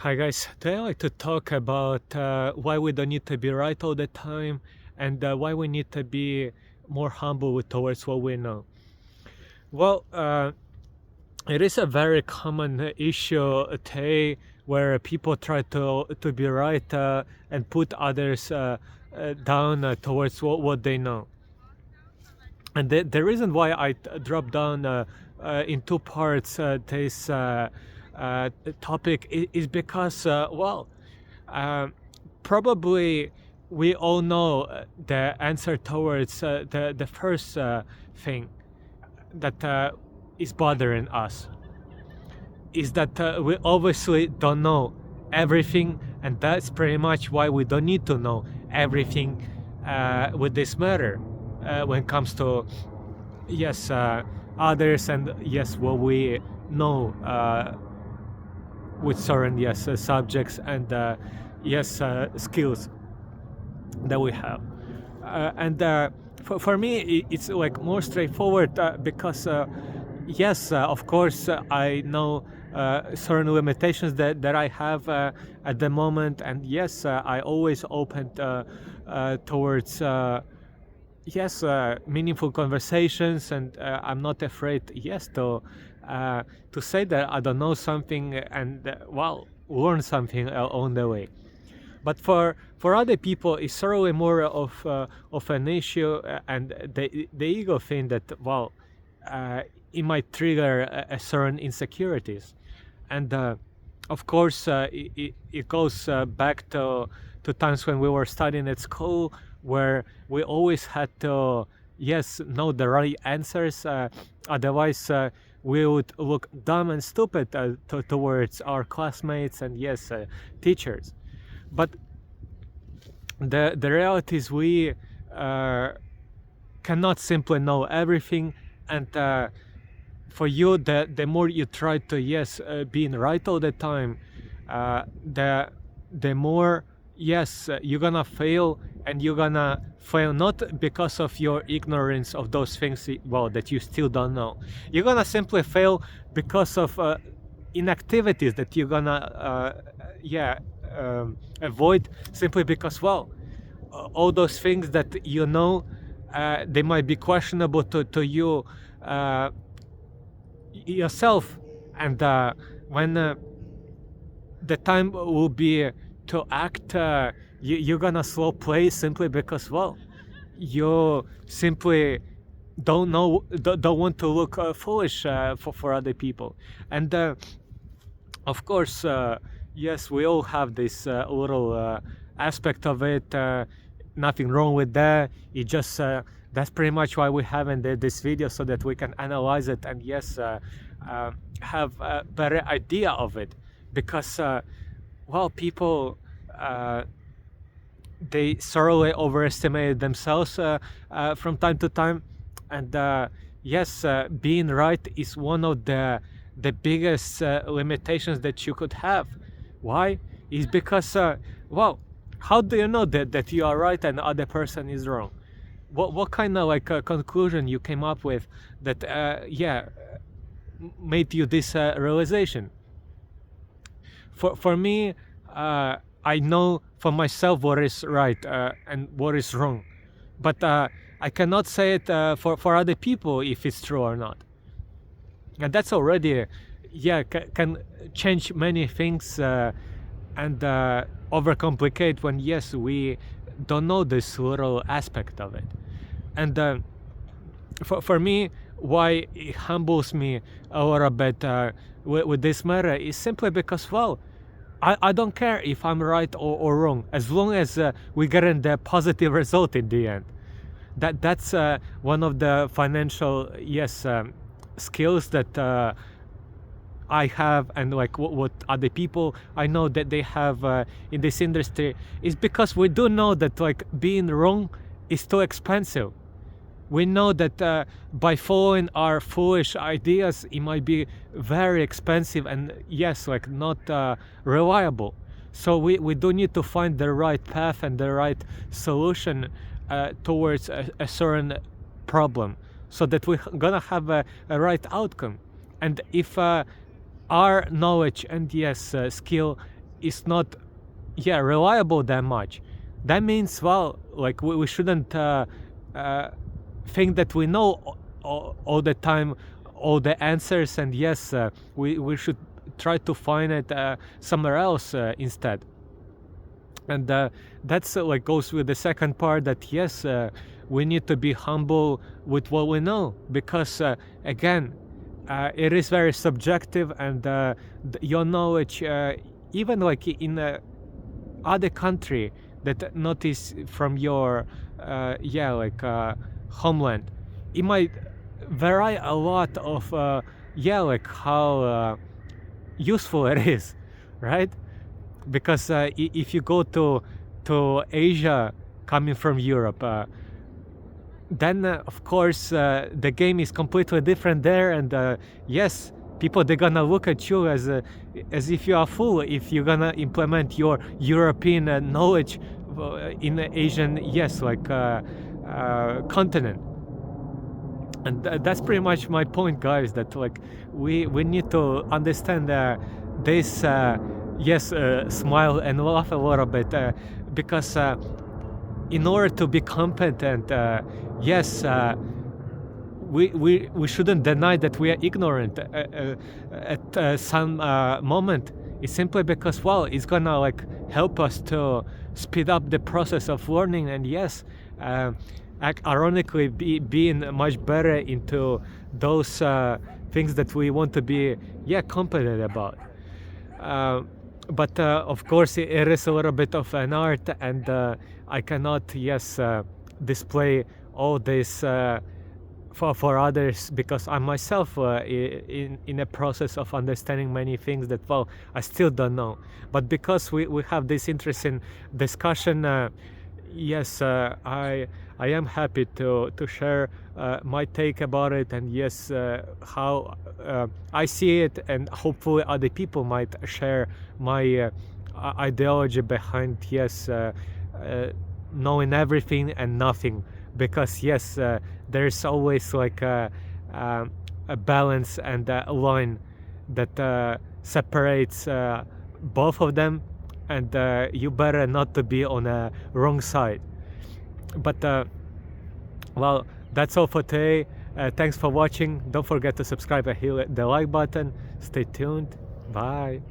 Hi guys, today I'd like to talk about why we don't need to be right all the time and why we need to be more humble towards what we know. Well, it is a very common issue today where people try to be right and put others down towards what they know. And the reason why I dropped down in two parts this topic is because, uh, probably we all know the answer towards the first thing that is bothering us is that we obviously don't know everything, and that's pretty much why we don't need to know everything with this matter when it comes to yes others and yes what we know with certain subjects and skills that we have and for me it's like more straightforward because yes of course I know certain limitations that I have at the moment, and yes I always open towards meaningful conversations, and I'm not afraid to say that I don't know something and learn something on the way. But for other people, it's certainly more of an issue, and the ego thing that it might trigger a certain insecurities, and of course it goes back to times when we were studying at school, where we always had to know the right answers, otherwise we would look dumb and stupid towards our classmates and teachers. But the reality is we cannot simply know everything, and for you the more you try to being right all the time, the more you're gonna fail, and you're gonna fail not because of your ignorance of those things that you still don't know. You're gonna simply fail because of inactivities that you're gonna avoid, simply because all those things that you know, they might be questionable to you yourself, and when the time will be to act, you're gonna slow play simply because you simply don't want to look foolish for other people. And of course yes, we all have this little aspect of it, nothing wrong with that. It just that's pretty much why we haven't did this video, so that we can analyze it and have a better idea of it, because people they thoroughly overestimated themselves from time to time, and being right is one of the biggest limitations that you could have. Why? Is because how do you know that you are right and the other person is wrong? What kind of conclusion you came up with that made you this realization? For me, I know for myself what is right and what is wrong, but I cannot say it for other people if it's true or not. And that's already can change many things and overcomplicate when we don't know this little aspect of it. And for me, why it humbles me a little bit with this matter is simply because I don't care if I'm right or wrong, as long as we get in the positive result in the end. That's one of the financial skills that I have, and what other people I know that they have in this industry, is because we do know that being wrong is too expensive. We know that by following our foolish ideas, it might be very expensive and not reliable. So we do need to find the right path and the right solution towards a certain problem, so that we're gonna have a right outcome. And if our knowledge and skill is not reliable that much, that means, well, like we shouldn't think that we know all the time all the answers, and yes, we should try to find it somewhere else instead. And that's like goes with the second part, that yes, we need to be humble with what we know, because again, it is very subjective, and your knowledge, even like in other country that not is from your homeland, it might vary a lot of like how useful it is, right? Because if you go to Asia coming from Europe, then of course the game is completely different there, and yes, people, they're gonna look at you as if you are a fool if you're gonna implement your European knowledge in the Asian continent. And that's pretty much my point, guys, that like we need to understand this smile and laugh a little bit, because in order to be competent, we shouldn't deny that we are ignorant at some moment. It's simply because, well, it's gonna like help us to speed up the process of learning, and yes, ironically being much better into those things that we want to be competent about. But of course it is a little bit of an art, and I cannot display all this for others, because I'm myself in a process of understanding many things that, well, I still don't know. But because we have this interesting discussion, I am happy to share my take about it, and yes, how I see it, and hopefully other people might share my ideology behind knowing everything and nothing. Because yes, there's always like a balance and a line that separates both of them, and you better not to be on a wrong side. But well, that's all for today. Thanks for watching. Don't forget to subscribe and hit the like button. Stay tuned. Bye.